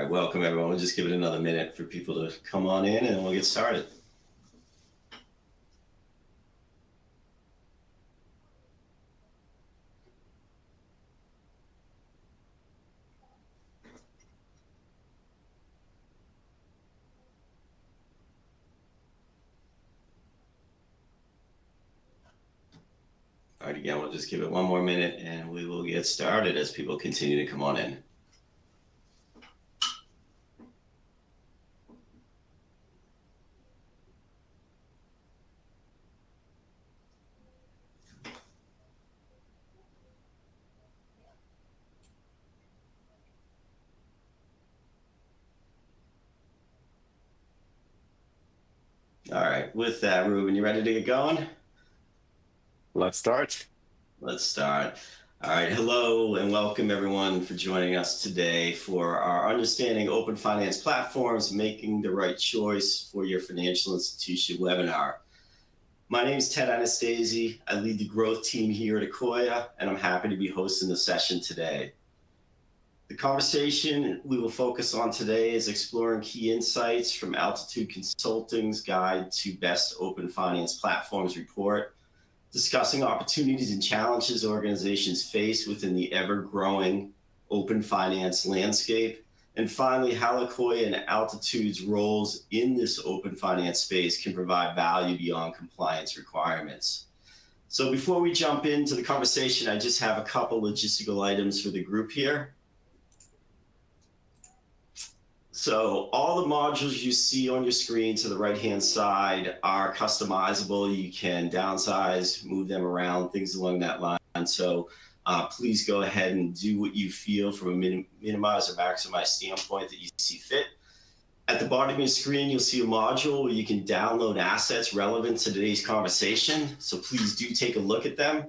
right, welcome everyone. We'll just give it another minute for people to come on in and we'll get started. All right, again, we'll just give it one more minute and we will get started as people continue to come on in. All right, with that, Reuben, you ready to get going? Let's start. Let's start. All right, hello and welcome everyone for joining us today for our Understanding Open Finance Platforms, Making the Right Choice for Your Financial Institution webinar. My name is Ted Anastasi. I lead the growth team here at Akoya, and I'm happy to be hosting the session today. The conversation we will focus on today is exploring key insights from Altitude Consulting's Guide to Best Open Finance Platforms report, discussing opportunities and challenges organizations face within the ever-growing open finance landscape, and finally, how Akoya and Altitude's roles in this open finance space can provide value beyond compliance requirements. So before we jump into the conversation, I just have a couple logistical items for the group here. So all the modules you see on your screen to the right-hand side are customizable. You can downsize, move them around, things along that line. So please go ahead and do what you feel from a minimize or maximize standpoint that you see fit. At the bottom of your screen, you'll see a module where you can download assets relevant to today's conversation. So please do take a look at them.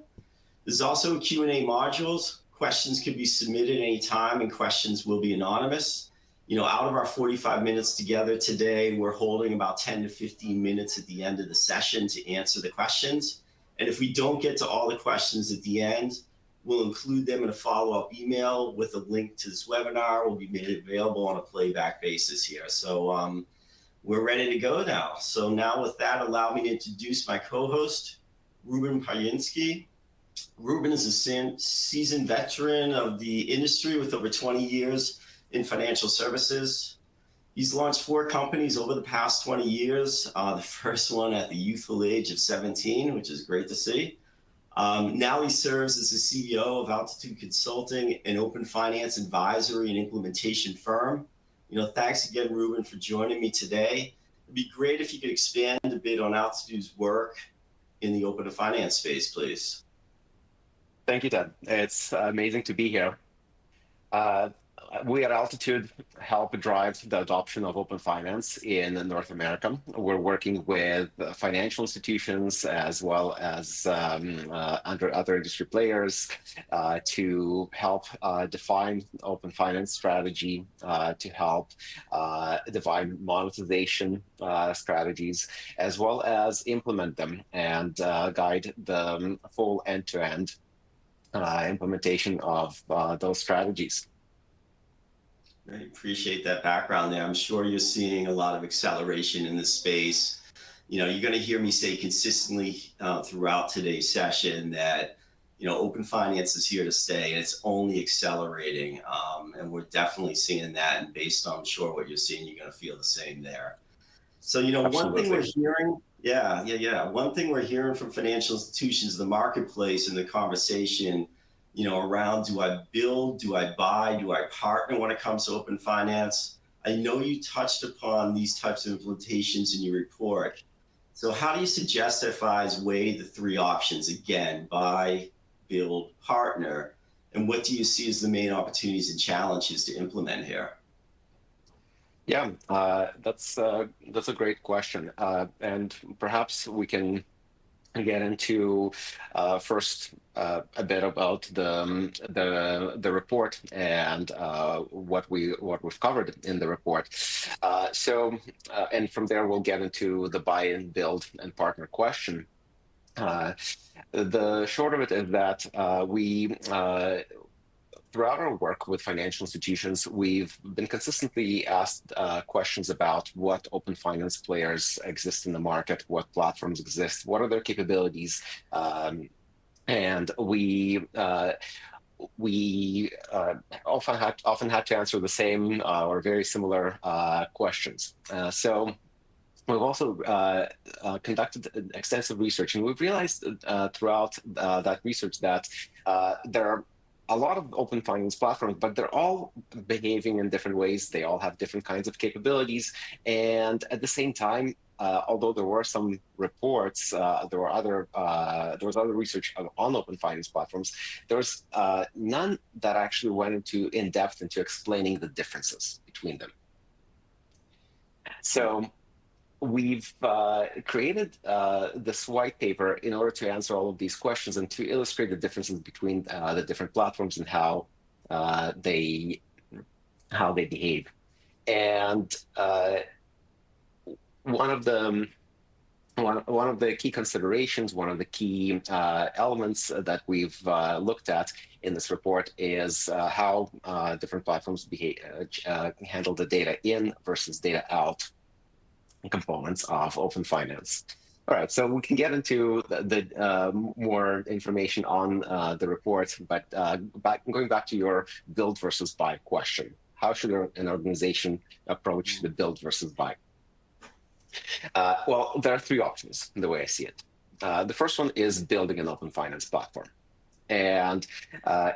There's also a Q&A modules. Questions can be submitted anytime and questions will be anonymous. You know, out of our 45 minutes together today, we're holding about 10 to 15 minutes at the end of the session to answer the questions. And if we don't get to all the questions at the end, we'll include them in a follow-up email with a link to this webinar. Will be made available on a playback basis here. So we're ready to go now. So now with that, allow me to introduce my co-host, Reuben Piryatinsky. Reuben is a seasoned veteran of the industry with over 20 years in financial services. He's launched 4 companies over the past 20 years, the first one at the youthful age of 17, which is great to see. Now he serves as the CEO of Altitude Consulting, an open finance advisory and implementation firm. You know, thanks again, Reuben, for joining me today. It'd be great if you could expand a bit on Altitude's work in the open finance space, please. Thank you, Ted. It's amazing to be here. We at Altitude help drive the adoption of open finance in North America. We're working with financial institutions as well as under other industry players to help define open finance strategy, to help define monetization strategies, as well as implement them and guide the full end-to-end implementation of those strategies. I appreciate that background there. I'm sure you're seeing a lot of acceleration in this space. You know, you're going to hear me say consistently throughout today's session that, you know, open finance is here to stay and it's only accelerating. And we're definitely seeing that. And based on, I'm sure, what you're seeing, you're going to feel the same there. So, you know, Absolutely. one thing we're hearing, one thing we're hearing from financial institutions, the marketplace and the conversation, you know, around do I build, do I buy, do I partner when it comes to open finance? I know you touched upon these types of implementations in your report. So how do you suggest FIs weigh the 3 options again, buy, build, partner? And what do you see as the main opportunities and challenges to implement here? Yeah, that's a great question. And perhaps we can get into first a bit about the report and what we've covered in the report. And from there we'll get into the buy and build and partner question. The short of it is that throughout our work with financial institutions, we've been consistently asked questions about what open finance players exist in the market, what platforms exist, what are their capabilities, and we often had to answer the same or very similar questions. So we've also conducted extensive research, and we've realized throughout that research that there are a lot of open finance platforms, but they're all behaving in different ways. They all have different kinds of capabilities. And at the same time, although there were some reports, there was other research on open finance platforms, there was none that actually went in depth into explaining the differences between them. So we've created this white paper in order to answer all of these questions and to illustrate the differences between the different platforms and how they behave. And one of the key considerations, one of the key elements that we've looked at in this report is how different platforms handle the data in versus data out components of open finance. All right, so we can get into the more information on the report, but going back to your build versus buy question, how should an organization approach the build versus buy? Well, there are three options, the way I see it. The first one is building an open finance platform. And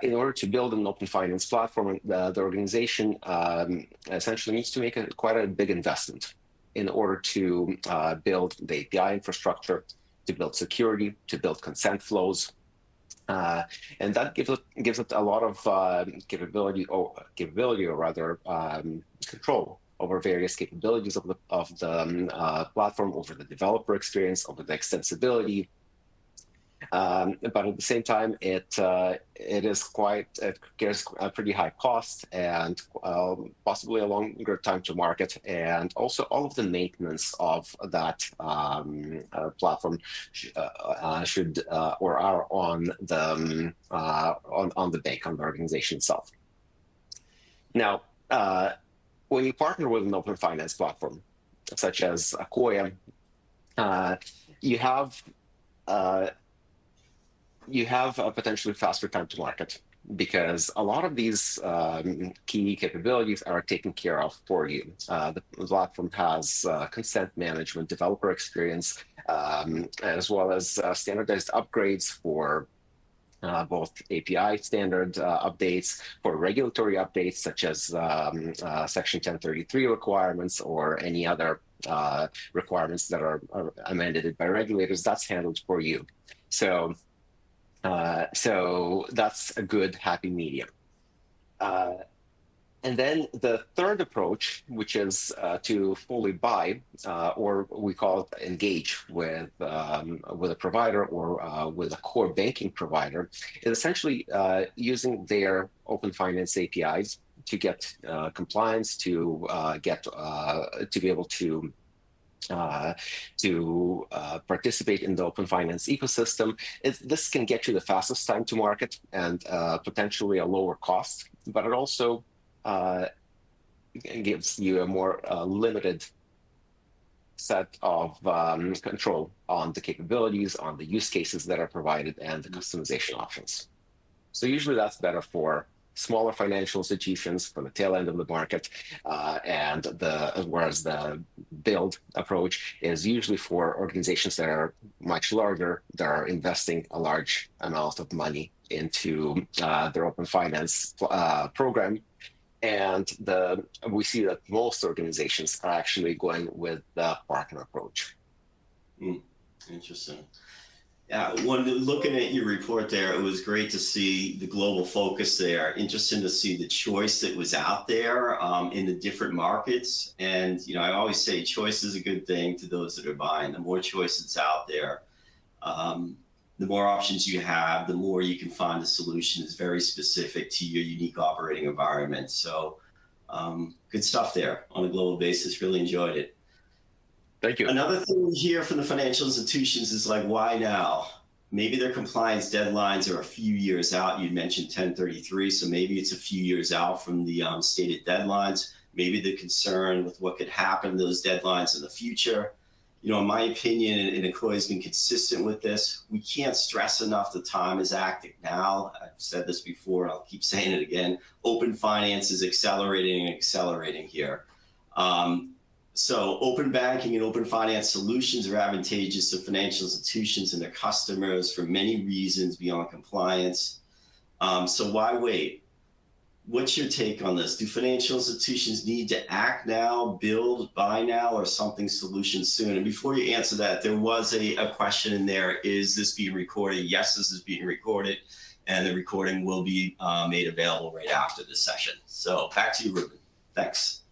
in order to build an open finance platform, the organization essentially needs to make quite a big investment in order to build the API infrastructure, to build security, to build consent flows. And that gives it a lot of capability, or rather control over various capabilities of the platform, over the developer experience, over the extensibility. But at the same time, it carries a pretty high cost and possibly a longer time to market, and also all of the maintenance of that platform should or are on the bank, on the organization itself. Now, when you partner with an open finance platform, such as Akoya, you have a potentially faster time to market, because a lot of these key capabilities are taken care of for you. The platform has consent management, developer experience, as well as standardized upgrades for both API standard updates, for regulatory updates such as Section 1033 requirements or any other requirements that are amended by regulators. That's handled for you. So that's a good happy medium. And then the third approach, which is to fully buy, or we call it engage with a provider or with a core banking provider, is essentially using their open finance APIs to get compliance, to be able to participate in the open finance ecosystem. This can get you the fastest time to market and potentially a lower cost, but it also gives you a more limited set of control on the capabilities, on the use cases that are provided, and the customization options. So usually that's better for smaller financial institutions, for the tail end of the market, and whereas the build approach is usually for organizations that are much larger, that are investing a large amount of money into their open finance program. And we see that most organizations are actually going with the partner approach. Interesting. Yeah, when looking at your report there, it was great to see the global focus there. Interesting to see the choice that was out there in the different markets. And, I always say choice is a good thing to those that are buying. The more choice that's out there, the more options you have, the more you can find a solution that's very specific to your unique operating environment. So good stuff there on a global basis. Really enjoyed it. Thank you. Another thing we hear from the financial institutions is like, why now? maybe their compliance deadlines are a few years out. You'd mentioned 1033, so maybe it's a few years out from the stated deadlines. Maybe the concern with what could happen to those deadlines in the future. You know, in my opinion, and Akoya has been consistent with this, we can't stress enough the time is acting now. I've said this before, and I'll keep saying it again. Open finance is accelerating and accelerating here. So open banking and open finance solutions are advantageous to financial institutions and their customers for many reasons beyond compliance. So why wait? What's your take on this? Do financial institutions need to act now, build, buy now, or something solution soon? And before you answer that, there was a question in there. Is this being recorded? Yes, this is being recorded, and the recording will be made available right after this session. So back to you, Reuben. Thanks.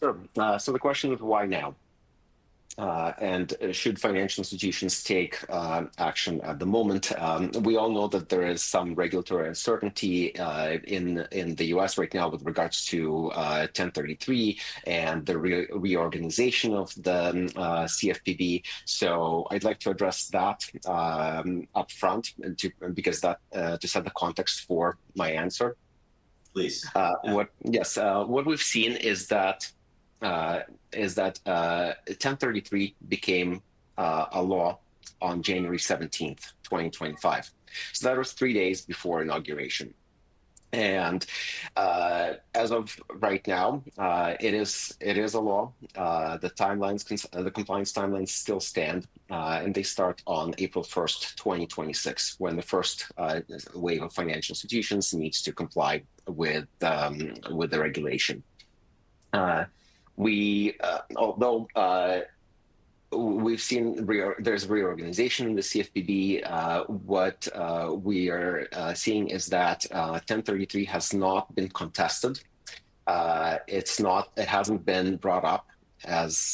Sure. So the question is why now? And should financial institutions take action at the moment? We all know that there is some regulatory uncertainty in the U.S. right now with regards to 1033 and the reorganization of the CFPB. So I'd like to address that up front because that to set the context for my answer. Please. What we've seen is that 1033 became a law on January 17th, 2025. So that was 3 days before inauguration. And as of right now, it is a law. The compliance timelines still stand, and they start on April 1st, 2026, when the first wave of financial institutions needs to comply with the regulation. Although we've seen there's reorganization in the CFPB, what we are seeing is that 1033 has not been contested. It hasn't been brought up as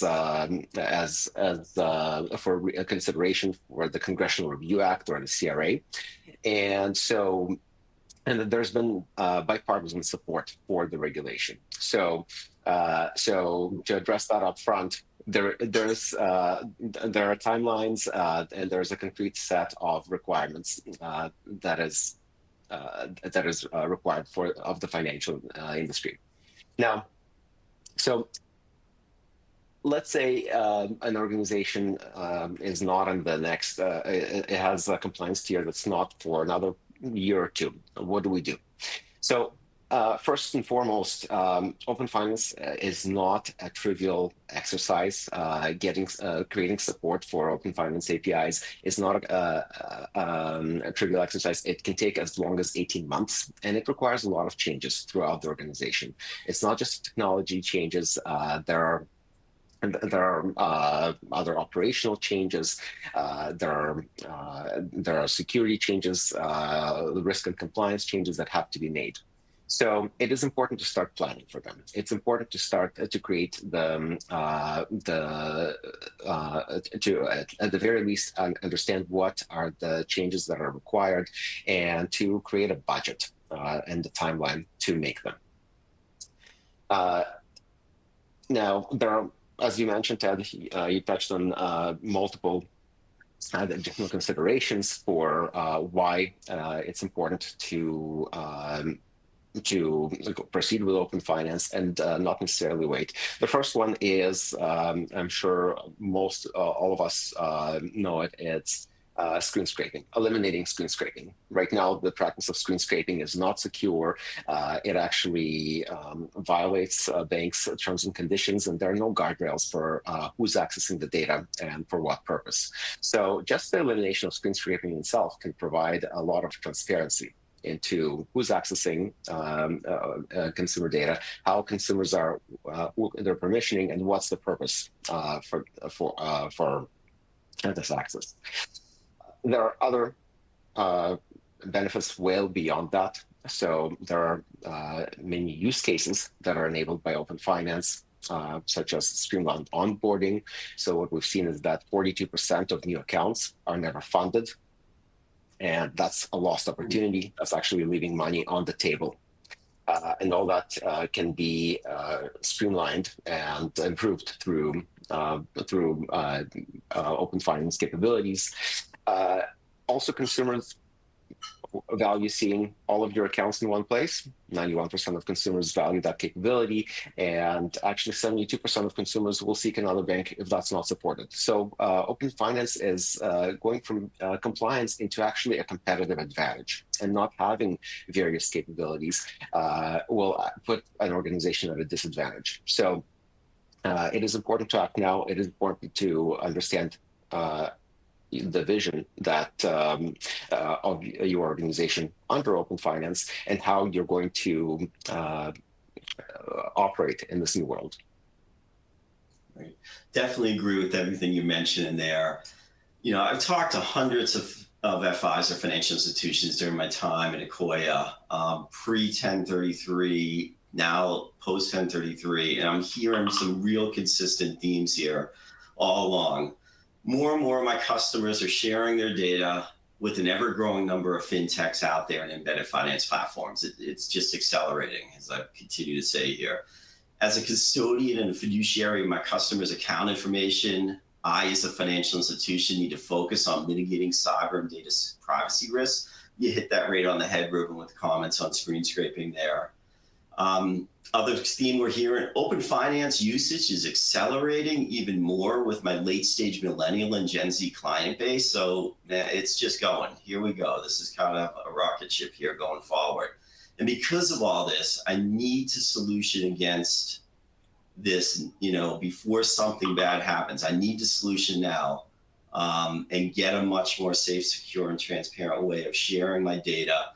for consideration for the Congressional Review Act or the CRA, and there's been bipartisan support for the regulation. So to address that up front, there are timelines and there's a concrete set of requirements that is required of the financial industry. Now, so let's say an organization is not in the next, it has a compliance tier that's not for another year or two. What do we do? So first and foremost, open finance is not a trivial exercise. Creating support for open finance APIs is not a trivial exercise. It can take as long as 18 months, and it requires a lot of changes throughout the organization. It's not just technology changes. There are other operational changes. There are security changes, risk and compliance changes that have to be made. So it is important to start planning for them. It's important to start to create at the very least understand what are the changes that are required, and to create a budget and the timeline to make them. Now there are, as you mentioned, Ted, you touched on multiple additional considerations for why it's important to proceed with open finance and not necessarily wait. The first one is, I'm sure all of us know it, it's screen scraping, eliminating screen scraping. Right now, the practice of screen scraping is not secure. It actually violates banks' terms and conditions, and there are no guardrails for who's accessing the data and for what purpose. So just the elimination of screen scraping itself can provide a lot of transparency into who's accessing consumer data, how consumers are, their permissioning, and what's the purpose for this access. There are other benefits well beyond that. So there are many use cases that are enabled by open finance, such as streamlined onboarding. So what we've seen is that 42% of new accounts are never funded. And that's a lost opportunity. That's actually leaving money on the table. And all that can be streamlined and improved through open finance capabilities. Also, consumers value seeing all of your accounts in one place. 91% of consumers value that capability, and actually 72% of consumers will seek another bank if that's not supported. So open finance is going from compliance into actually a competitive advantage, and not having various capabilities will put an organization at a disadvantage. So it is important to act now. It is important to understand the vision that of your organization under open finance, and how you're going to operate in this new world. Right. Definitely agree with everything you mentioned in there. I've talked to hundreds of FIs or financial institutions during my time at Akoya, pre-1033, now post-1033, and I'm hearing some real consistent themes here all along. More and more of my customers are sharing their data with an ever-growing number of fintechs out there and embedded finance platforms. It's just accelerating, as I continue to say here. As a custodian and a fiduciary of my customers' account information, I, as a financial institution, need to focus on mitigating cyber and data privacy risks. You hit that right on the head, Reuben, with comments on screen scraping there. Other theme we're hearing, open finance usage is accelerating even more with my late stage millennial and Gen Z client base. So it's just going, here we go. This is kind of a rocket ship here going forward. And because of all this, I need to solution against this, before something bad happens. I need to solution now and get a much more safe, secure, and transparent way of sharing my data,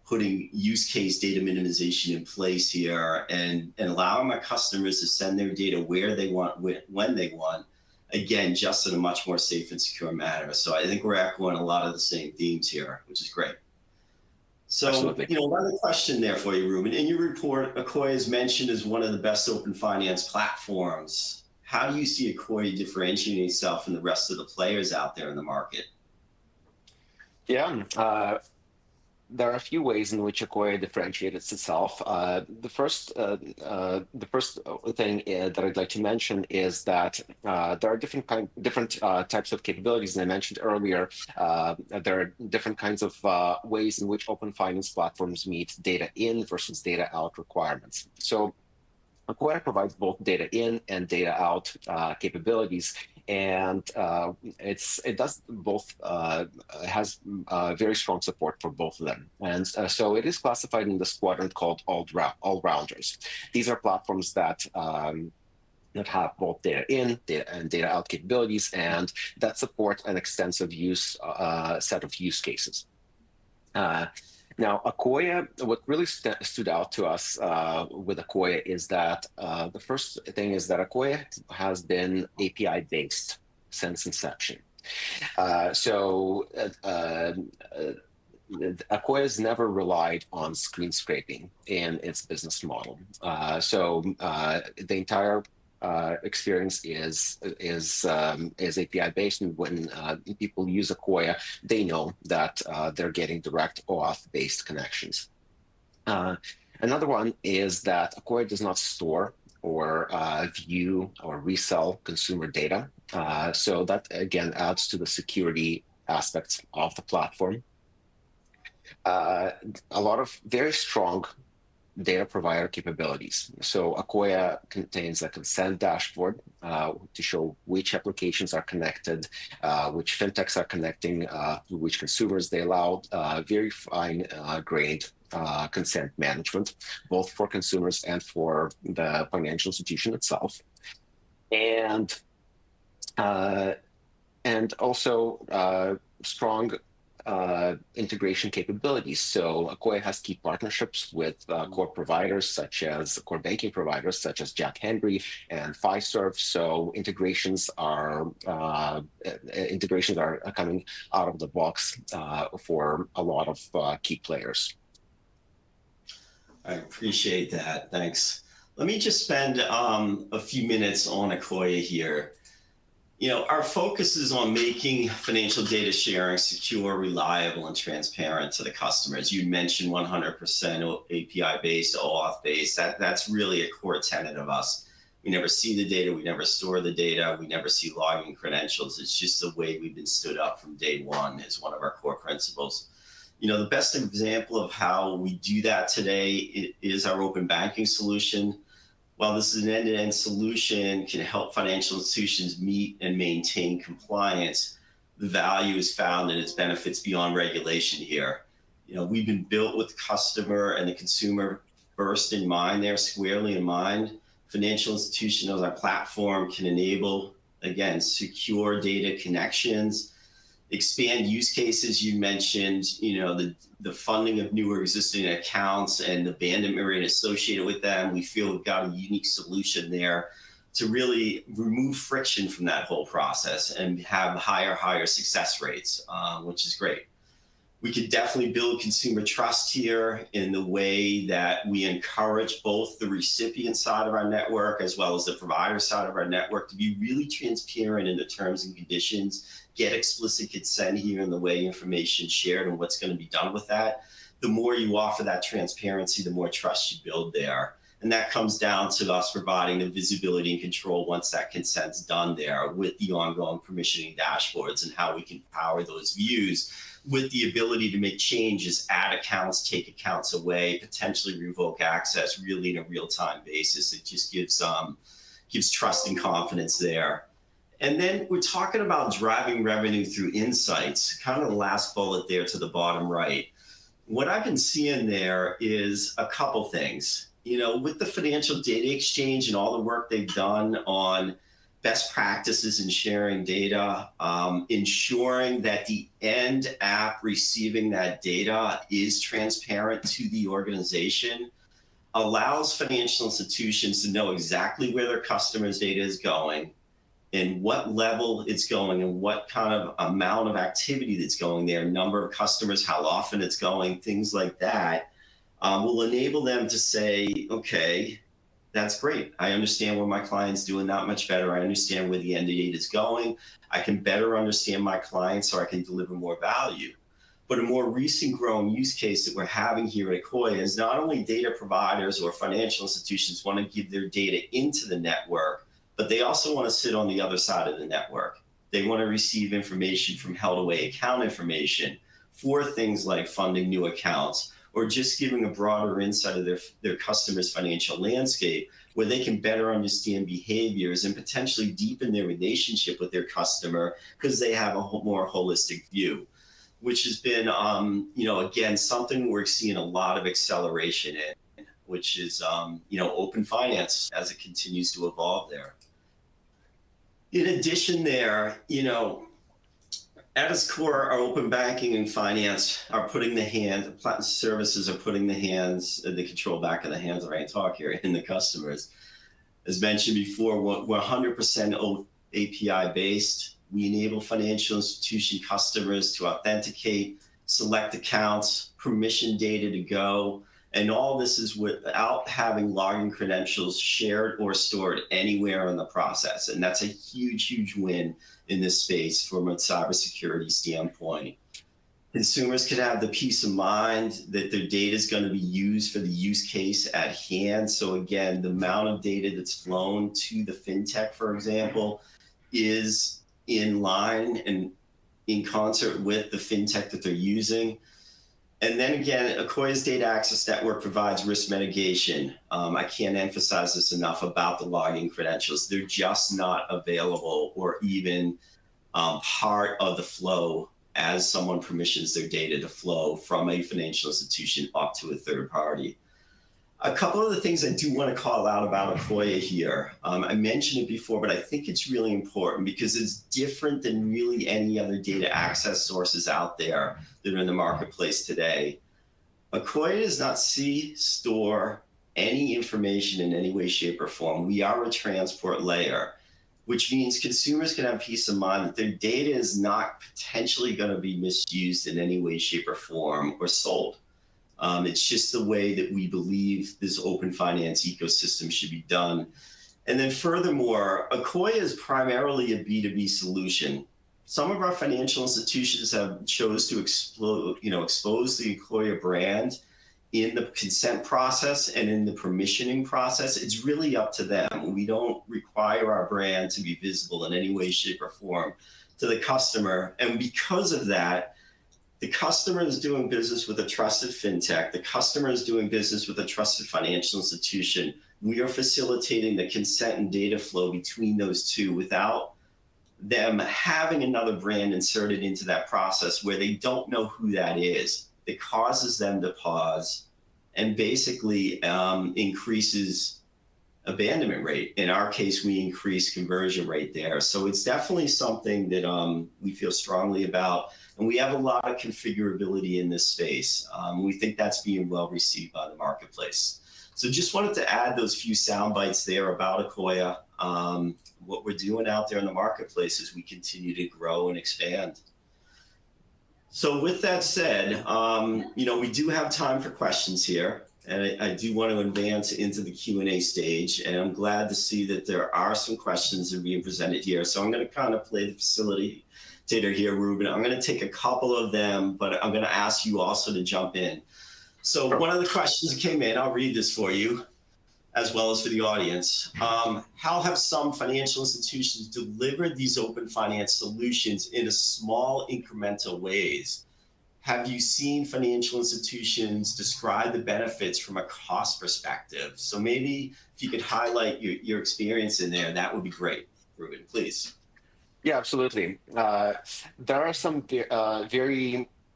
putting use case data minimization in place here, and allowing my customers to send their data where they want, when they want, again, just in a much more safe and secure manner. So I think we're echoing a lot of the same themes here, which is great. So, Absolutely. Another question there for you, Reuben. In your report, Akoya is mentioned as one of the best open finance platforms. How do you see Akoya differentiating itself from the rest of the players out there in the market? Yeah. There are a few ways in which Akoya differentiates itself. The first thing that I'd like to mention is that there are different types of capabilities. And I mentioned earlier, there are different kinds of ways in which open finance platforms meet data in versus data out requirements. So Akoya provides both data in and data out capabilities, and it does both. Has very strong support for both of them, and so it is classified in this quadrant called all-rounders. These are platforms that have both data in and data out capabilities, and that support an extensive set of use cases. Now, Akoya, what really stood out to us with Akoya is that the first thing is that Akoya has been API-based since inception. Akoya has never relied on screen scraping in its business model. The entire experience is API based, and when people use Akoya, they know that they're getting direct OAuth based connections. Another one is that Akoya does not store or view or resell consumer data. So that again adds to the security aspects of the platform. A lot of very strong data provider capabilities. So Akoya contains a consent dashboard to show which applications are connected, which fintechs are connecting, which consumers they allow, very fine-grained consent management, both for consumers and for the financial institution itself. And also strong integration capabilities. So Akoya has key partnerships with core banking providers such as Jack Henry and Fiserv. So integrations are coming out of the box for a lot of key players. I appreciate that. Thanks. Let me just spend a few minutes on Akoya here. Our focus is on making financial data sharing secure, reliable, and transparent to the customers. You mentioned 100% API-based, OAuth-based. That's really a core tenet of us. We never see the data. We never store the data. We never see login credentials. It's just the way we've been stood up from day one is one of our core principles. The best example of how we do that today is our open banking solution. While this is an end-to-end solution, can help financial institutions meet and maintain compliance, the value is found in its benefits beyond regulation here. We've been built with the customer and the consumer first in mind there, squarely in mind. Financial institutions on our platform can enable, again, secure data connections, expand use cases. You mentioned, the funding of new or existing accounts and the abandonment rate associated with them. We feel we've got a unique solution there to really remove friction from that whole process and have higher success rates, which is great. We could definitely build consumer trust here in the way that we encourage both the recipient side of our network as well as the provider side of our network to be really transparent in the terms and conditions, get explicit consent here in the way information is shared and what's going to be done with that. The more you offer that transparency, the more trust you build there. And that comes down to us providing the visibility and control once that consent's done there with the ongoing permissioning dashboards and how we can power those views with the ability to make changes, add accounts, take accounts away, potentially revoke access really in a real-time basis. It just gives trust and confidence there. And then we're talking about driving revenue through insights, kind of the last bullet there to the bottom right. What I've been seeing there is a couple things. With the financial data exchange and all the work they've done on best practices in sharing data, ensuring that the end app receiving that data is transparent to the organization, allows financial institutions to know exactly where their customers' data is going and what level it's going and what kind of amount of activity that's going there, number of customers, how often it's going, things like that, will enable them to say, okay, that's great. I understand what my client's doing that much better. I understand where the end data is going. I can better understand my clients so I can deliver more value. But a more recent growing use case that we're having here at Akoya is not only data providers or financial institutions want to give their data into the network, but they also want to sit on the other side of the network. They want to receive information from held away account information for things like funding new accounts, or just giving a broader insight of their customers' financial landscape where they can better understand behaviors and potentially deepen their relationship with their customer because they have a more holistic view, which has been, again, something we're seeing a lot of acceleration in, which is, open finance as it continues to evolve there. In addition there, at its core, our open banking and finance are putting platinum services are putting the control back in the hands of in the customers. As mentioned before, we're 100% API based. We enable financial institution customers to authenticate, select accounts, permission data to go, and all this is without having login credentials shared or stored anywhere in the process. And that's a huge win in this space from a cybersecurity standpoint. Consumers can have the peace of mind that their data is going to be used for the use case at hand. So again, the amount of data that's flown to the fintech, for example, is in line and in concert with the fintech that they're using. And then again, Akoya's data access network provides risk mitigation. I can't emphasize this enough about the login credentials. They're just not available or even part of the flow as someone permissions their data to flow from a financial institution up to a third party. A couple of the things I do want to call out about Akoya here. I mentioned it before, but I think it's really important because it's different than really any other data access sources out there that are in the marketplace today. Akoya does not see, store any information in any way, shape, or form. We are a transport layer, which means consumers can have peace of mind that their data is not potentially going to be misused in any way, shape, or form or sold. It's just the way that we believe this open finance ecosystem should be done. And then furthermore, Akoya is primarily a B2B solution. Some of our financial institutions have chose to expose the Akoya brand in the consent process and in the permissioning process, it's really up to them. We don't require our brand to be visible in any way, shape, or form to the customer. And because of that, the customer is doing business with a trusted fintech. The customer is doing business with a trusted financial institution. We are facilitating the consent and data flow between those two without them having another brand inserted into that process where they don't know who that is. It causes them to pause and basically increases abandonment rate. In our case, we increase conversion rate there. So it's definitely something that we feel strongly about. And we have a lot of configurability in this space. We think that's being well received by the marketplace. So just wanted to add those few sound bites there about Akoya, what we're doing out there in the marketplace as we continue to grow and expand. So with that said, we do have time for questions here, and I do want to advance into the Q&A stage, and I'm glad to see that there are some questions that are being presented here. So I'm going to kind of play the facilitator here, Reuben. I'm going to take a couple of them, but I'm going to ask you also to jump in. So one of the questions that came in, I'll read this for you, as well as for the audience. How have some financial institutions delivered these open finance solutions in a small incremental ways? Have you seen financial institutions describe the benefits from a cost perspective? So maybe if you could highlight your experience in there, that would be great. Reuben, please. Yeah, absolutely. There are some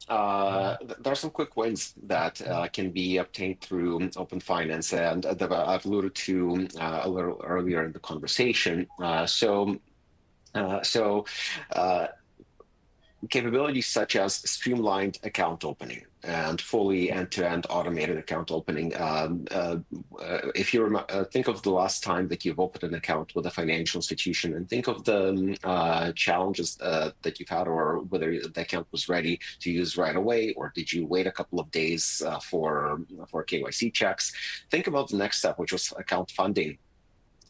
there are some quick wins that can be obtained through open finance, and that I've alluded to a little earlier in the conversation. Capabilities such as streamlined account opening and fully end-to-end automated account opening. If you think of the last time that you've opened an account with a financial institution, and think of the challenges that you've had, or whether the account was ready to use right away, or did you wait a couple of days for KYC checks. Think about the next step, which was account funding,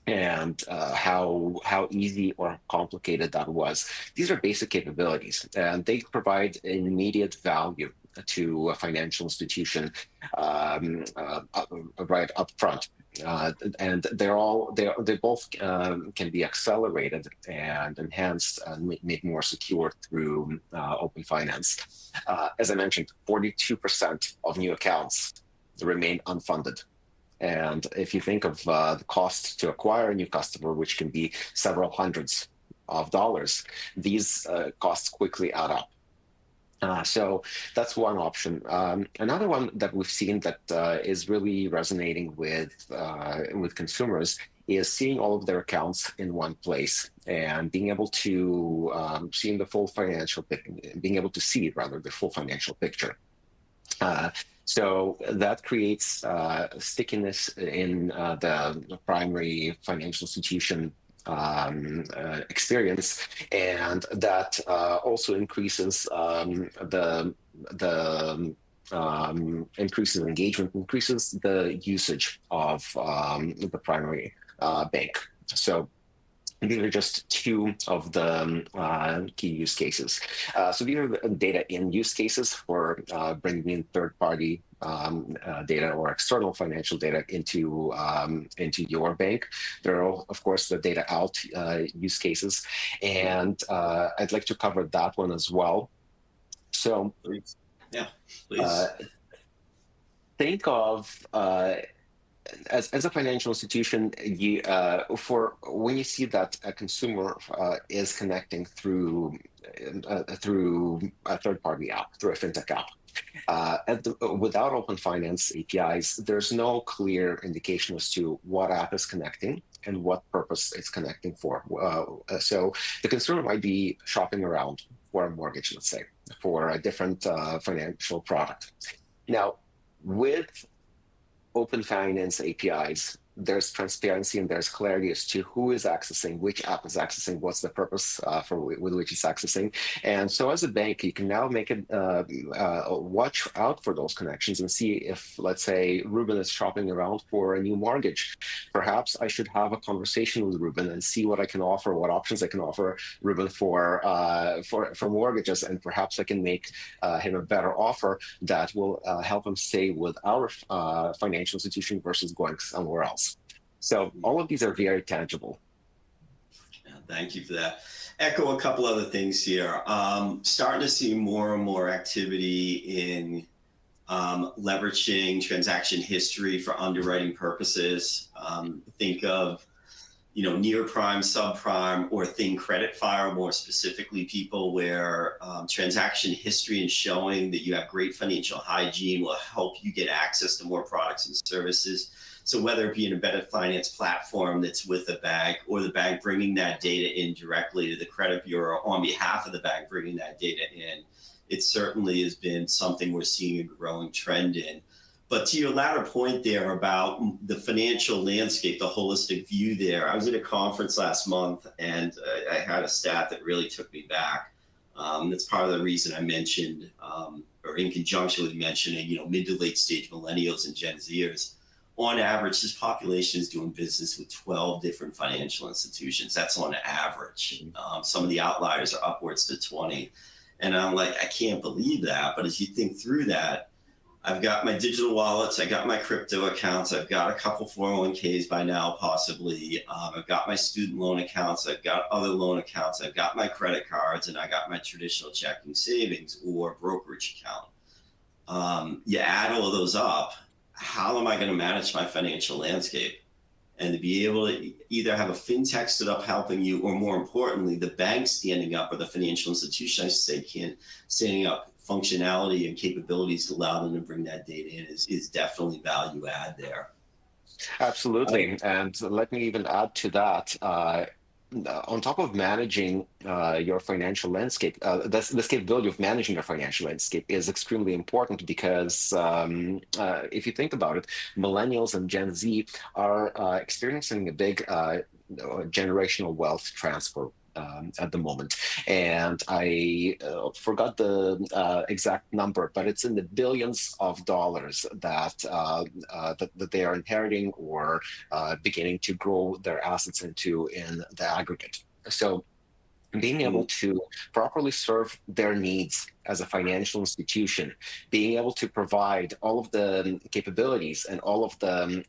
and how easy or complicated that was. These are basic capabilities, and they provide immediate value to a financial institution right up front. And they both can be accelerated and enhanced and made more secure through open finance. As I mentioned, 42% of new accounts remain unfunded. And if you think of the cost to acquire a new customer, which can be several hundreds of dollars, these costs quickly add up. So that's one option. Another one that we've seen that is really resonating with consumers is seeing all of their accounts in one place and being able to see the full financial, being able to see rather the full financial picture. So that creates stickiness in the primary financial institution experience, and that also increases increases engagement, increases the usage of the primary bank. So these are just two of the key use cases. So these are the data in use cases for bringing in third-party data or external financial data into your bank. There are, of course, the data out use cases, and I'd like to cover that one as well. So, yeah, please. Think of as a financial institution, when you see that a consumer is connecting through a third-party app, through a fintech app, without open finance APIs, there's no clear indication as to what app is connecting and what purpose it's connecting for. So the consumer might be shopping around for a mortgage, let's say, for a different financial product. Now, with open finance APIs, there's transparency and there's clarity as to who is accessing, which app is accessing, what's the purpose with which it's accessing. And so as a bank, you can now make it watch out for those connections and see if, let's say, Reuben is shopping around for a new mortgage. Perhaps I should have a conversation with Reuben and see what I can offer, what options I can offer Reuben for mortgages, and perhaps I can make him a better offer that will help him stay with our financial institution versus going somewhere else. So all of these are very tangible. Yeah, thank you for that. Echo a couple other things here. Starting to see more and more activity in leveraging transaction history for underwriting purposes. Think of, near prime, subprime, or thin credit file, more specifically people where transaction history and showing that you have great financial hygiene will help you get access to more products and services. So whether it be an embedded finance platform that's with a bank, or the bank bringing that data in directly to the credit bureau on behalf of the bank bringing that data in, it certainly has been something we're seeing a growing trend in. But to your latter point there about the financial landscape, the holistic view there, I was at a conference last month and I had a stat that really took me back. That's part of the reason I mentioned, or in conjunction with mentioning, mid to late stage millennials and Gen Zers. On average, this population is doing business with 12 different financial institutions. That's on average. Some of the outliers are upwards to 20. And I'm like, I can't believe that. But as you think through that, I've got my digital wallets, I got my crypto accounts, I've got a couple 401ks by now, possibly. I've got my student loan accounts, I've got other loan accounts, I've got my credit cards, and I got my traditional checking savings or brokerage account. You add all of those up, how am I going to manage my financial landscape? And to be able to either have a fintech stood up helping you, or more importantly, the bank standing up, or the financial institution, I should say, standing up functionality and capabilities to allow them to bring that data in is definitely value add there. Absolutely. And let me even add to that. On top of managing your financial landscape, this capability of managing your financial landscape is extremely important because if you think about it, millennials and Gen Z are experiencing a big generational wealth transfer at the moment. And I forgot the exact number, but it's in the billions of dollars that they are inheriting or beginning to grow their assets into in the aggregate. So being able to properly serve their needs as a financial institution, being able to provide all of the capabilities and all of the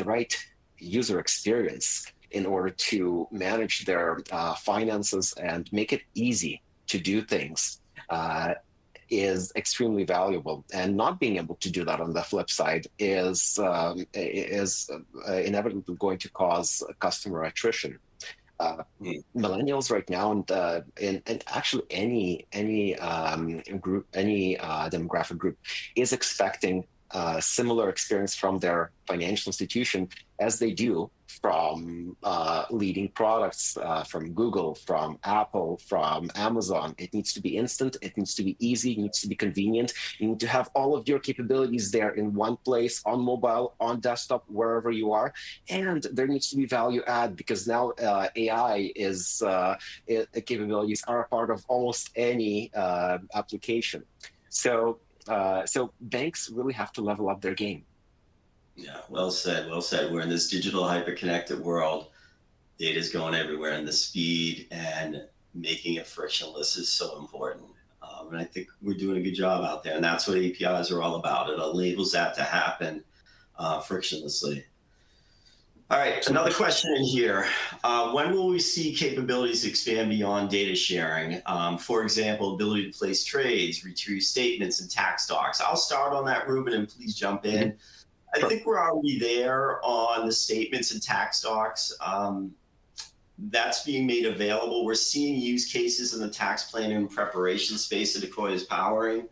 right user experience in order to manage their finances and make it easy to do things is extremely valuable. And not being able to do that on the flip side is inevitably going to cause customer attrition. Millennials right now, and actually any group, any demographic group, is expecting similar experience from their financial institution as they do from leading products from Google, from Apple, from Amazon. It needs to be instant, it needs to be easy, it needs to be convenient. You need to have all of your capabilities there in one place, on mobile, on desktop, wherever you are. And there needs to be value add, because now AI capabilities are a part of almost any application. So banks really have to level up their game. Yeah, well said, well said. We're in this digital hyper-connected world. Data is going everywhere, and the speed and making it frictionless is so important. And I think we're doing a good job out there, and that's what APIs are all about. It enables that to happen frictionlessly. All right, another question in here. When will we see capabilities expand beyond data sharing? For example, ability to place trades, retrieve statements, and tax docs. I'll start on that, Reuben, and please jump in. I think we're already there on the statements and tax docs. That's being made available. We're seeing use cases in the tax planning and preparation space that Akoya is powering,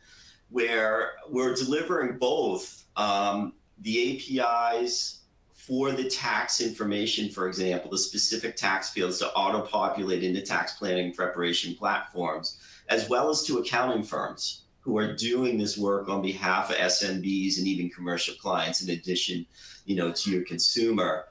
where we're delivering both the APIs for the tax information, for example, the specific tax fields to auto-populate into tax planning and preparation platforms, as well as to accounting firms who are doing this work on behalf of SMBs and even commercial clients, in addition, to your consumer.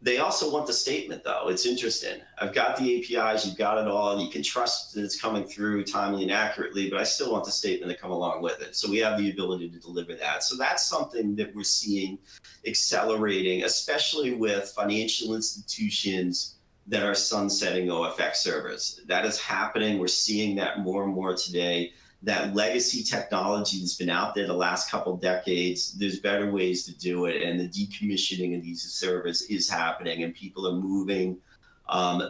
They also want the statement, though. It's interesting. I've got the APIs, you've got it all, and you can trust that it's coming through timely and accurately, but I still want the statement to come along with it. So we have the ability to deliver that. So that's something that we're seeing accelerating, especially with financial institutions that are sunsetting OFX servers. That is happening. We're seeing that more and more today. That legacy technology that's been out there the last couple decades, there's better ways to do it. And the decommissioning of these servers is happening, and people are moving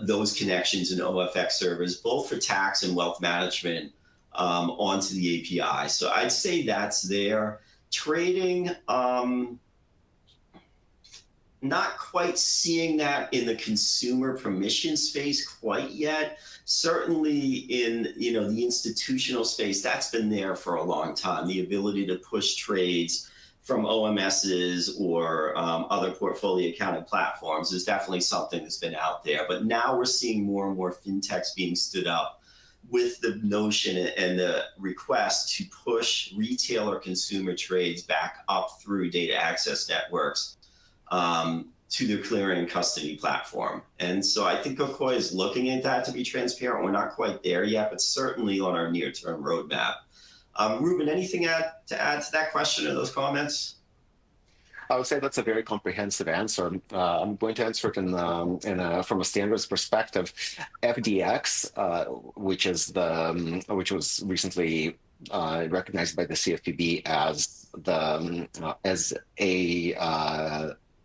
those connections in OFX servers, both for tax and wealth management, onto the API. So I'd say that's there. Trading, not quite seeing that in the consumer permission space quite yet. Certainly in the institutional space, that's been there for a long time. The ability to push trades from OMSs or other portfolio accounting platforms is definitely something that's been out there. But now we're seeing more and more fintechs being stood up with the notion and the request to push retail or consumer trades back up through data access networks to their clearing and custody platform. And so I think Akoya is looking at that, to be transparent. We're not quite there yet, but certainly on our near-term roadmap. Reuben, anything to add to that question or those comments? I would say that's a very comprehensive answer. I'm going to answer it from a standards perspective. FDX, which was recently recognized by the CFPB as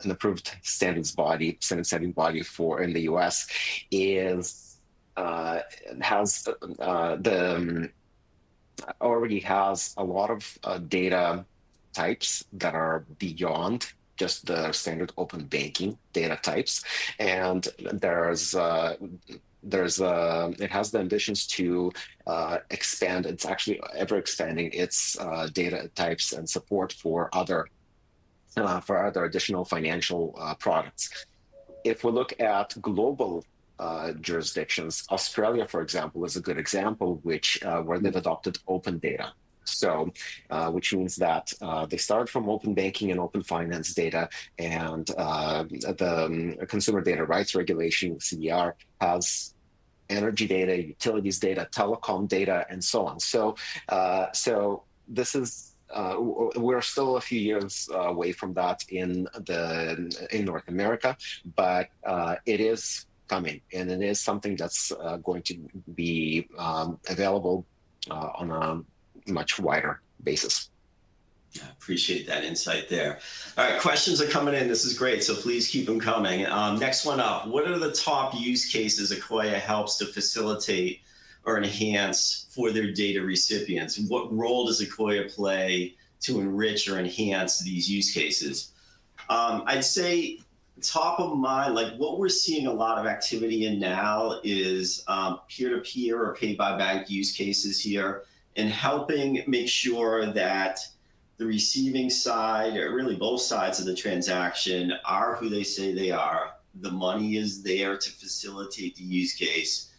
an approved standard setting body for in the U.S. already has a lot of data types that are beyond just the standard open banking data types, and it has the ambitions to expand. It's actually ever expanding its data types and support for other additional financial products. If we look at global jurisdictions, Australia, for example, is a good example, where they've adopted open data. So, which means that they start from open banking and open finance data, and the Consumer Data Rights Regulation (CDR) has energy data, utilities data, telecom data, and so on. So, this is. We're still a few years away from that in North America, but it is coming, and it is something that's going to be available on a much wider basis. I appreciate that insight there. All right, questions are coming in. This is great, so please keep them coming. Next one up: what are the top use cases Akoya helps to facilitate or enhance for their data recipients? What role does Akoya play to enrich or enhance these use cases? I'd say top of mind, like what we're seeing a lot of activity in now is peer-to-peer or pay-by-bank use cases here, and helping make sure that the receiving side, or really both sides of the transaction, are who they say they are. The money is there to facilitate the use case.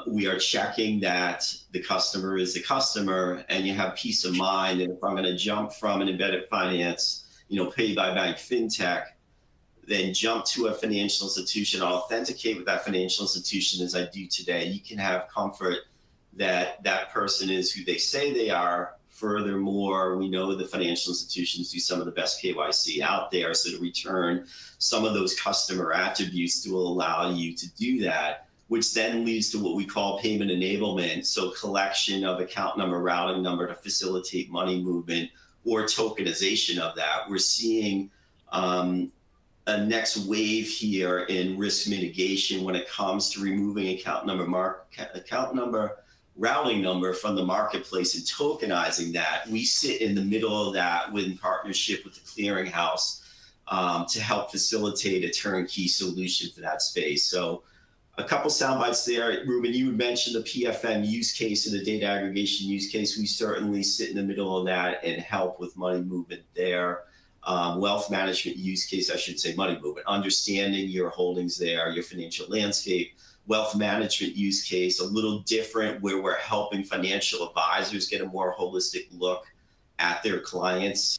We are checking that the customer is the customer, and you have peace of mind. And if I'm going to jump from an embedded finance, pay by bank fintech, then jump to a financial institution, I'll authenticate with that financial institution as I do today. You can have comfort that that person is who they say they are. Furthermore, we know the financial institutions do some of the best KYC out there. So to return some of those customer attributes to allow you to do that, which then leads to what we call payment enablement. So collection of account number, routing number to facilitate money movement, or tokenization of that. We're seeing a next wave here in risk mitigation when it comes to removing account number, routing number from the marketplace and tokenizing that. We sit in the middle of that in partnership with the clearinghouse to help facilitate a turnkey solution for that space. So a couple sound bites there. Reuben, you mentioned the PFM use case and the data aggregation use case. We certainly sit in the middle of that and help with money movement there. Wealth management use case, I should say money movement, understanding your holdings there, your financial landscape. wealth management use case, a little different, where we're helping financial advisors get a more holistic look at their clients'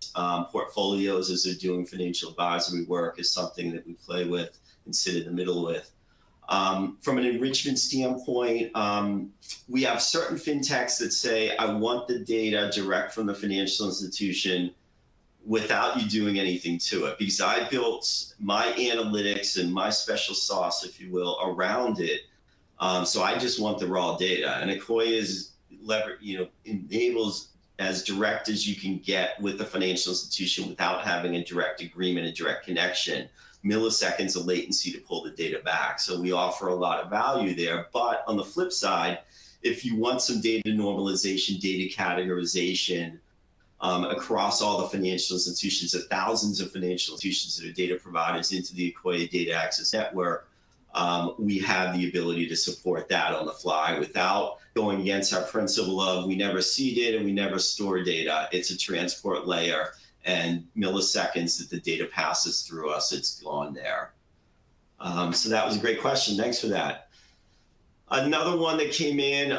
portfolios as they're doing financial advisory work, is something that we play with and sit in the middle with. From an enrichment standpoint, we have certain fintechs that say, I want the data direct from the financial institution without you doing anything to it, because I built my analytics and my special sauce, if you will, around it. So I just want the raw data. And Akoya is enables as direct as you can get with the financial institution without having a direct agreement, a direct connection. Milliseconds of latency to pull the data back. So we offer a lot of value there. But on the flip side, if you want some data normalization, data categorization, across all the financial institutions, the thousands of financial institutions that are data providers into the Akoya Data Access Network, we have the ability to support that on the fly without going against our principle of we never see data, we never store data. It's a transport layer, and milliseconds that the data passes through us, it's gone there. So that was a great question. Thanks for that. Another one that came in,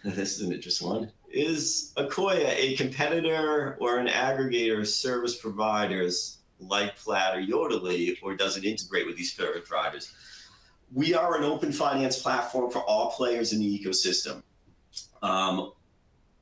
this is an interesting one. Is Akoya a competitor or an aggregator of service providers like Plaid or Yodlee, or does it integrate with these service providers? We are an open finance platform for all players in the ecosystem.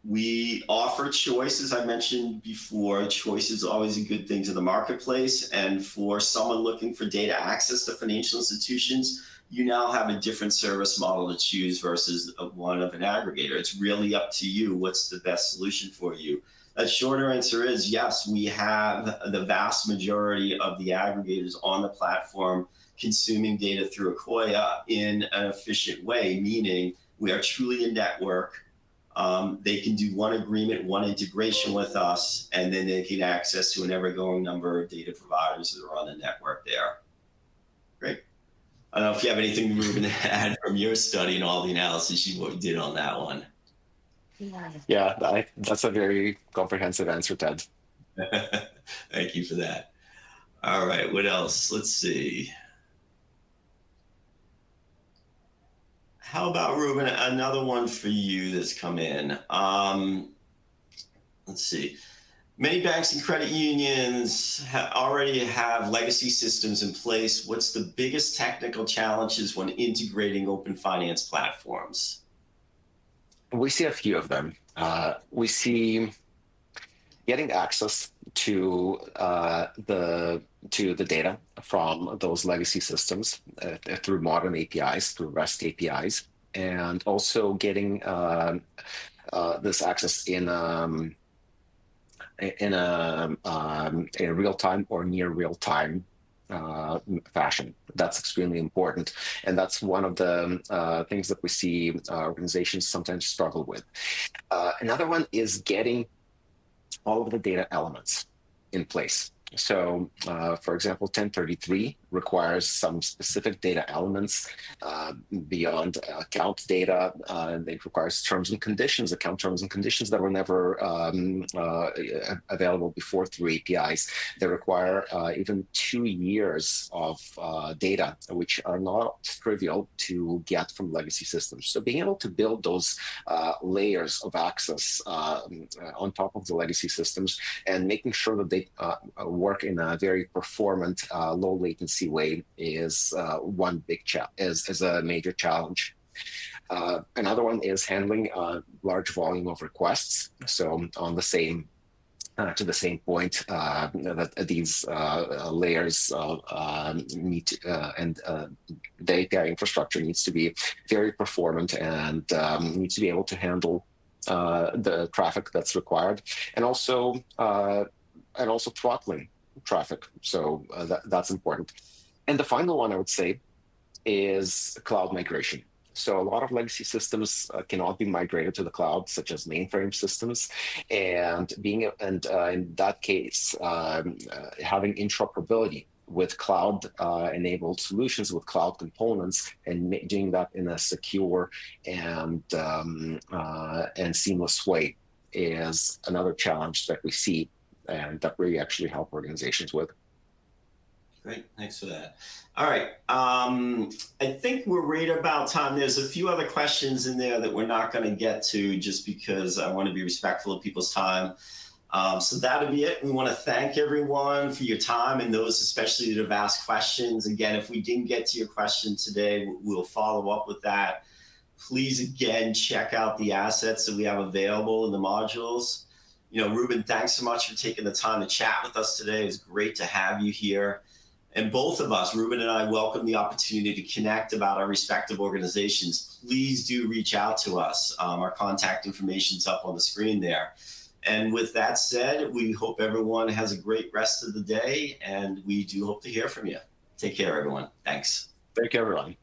We offer choice, as I mentioned before. Choice is always a good thing to the marketplace. And for someone looking for data access to financial institutions, you now have a different service model to choose versus one of an aggregator. It's really up to you. What's the best solution for you? A shorter answer is yes, we have the vast majority of the aggregators on the platform consuming data through Akoya in an efficient way, meaning we are truly a network. They can do one agreement, one integration with us, and then they can access to an ever-growing number of data providers that are on the network there. Great. I don't know if you have anything, Reuben, to add from your study and all the analysis you did on that one. Yeah, that's a very comprehensive answer, Ted. Thank you for that. All right, what else? Let's see. How about, Reuben, another one for you that's come in. Let's see. Many banks and credit unions already have legacy systems in place. What's the biggest technical challenges when integrating open finance platforms? We see a few of them. We see getting access to the data from those legacy systems through modern APIs, through REST APIs, and also getting this access in a real-time or near real-time fashion. That's extremely important. And that's one of the things that we see organizations sometimes struggle with. Another one is getting all of the data elements in place. So, for example, 1033 requires some specific data elements beyond account data. It requires terms and conditions, account terms and conditions that were never available before through APIs. They require even 2 years of data, which are not trivial to get from legacy systems. So being able to build those layers of access on top of the legacy systems and making sure that they work in a very performant, low latency way is one big is a major challenge. Another one is handling a large volume of requests. So on the same to the same point that these layers need to, and the API infrastructure needs to be very performant and needs to be able to handle the traffic that's required, and also throttling traffic. So that's important. And the final one I would say is cloud migration. So a lot of legacy systems cannot be migrated to the cloud, such as mainframe systems, and in that case, having interoperability with cloud-enabled solutions, with cloud components, and doing that in a secure and seamless way is another challenge that we see and that we actually help organizations with. Great, thanks for that. All right, I think we're right about time. There's a few other questions in there that we're not going to get to just because I want to be respectful of people's time. So that'll be it. We want to thank everyone for your time and those especially that have asked questions. Again, if we didn't get to your question today, we'll follow up with that. Please, again, check out the assets that we have available in the modules. Reuben, thanks so much for taking the time to chat with us today. It was great to have you here. And both of us, Reuben and I, welcome the opportunity to connect about our respective organizations. Please do reach out to us. Our contact information is up on the screen there. And with that said, we hope everyone has a great rest of the day, and we do hope to hear from you. Take care, everyone. Thanks. Thank you, everyone.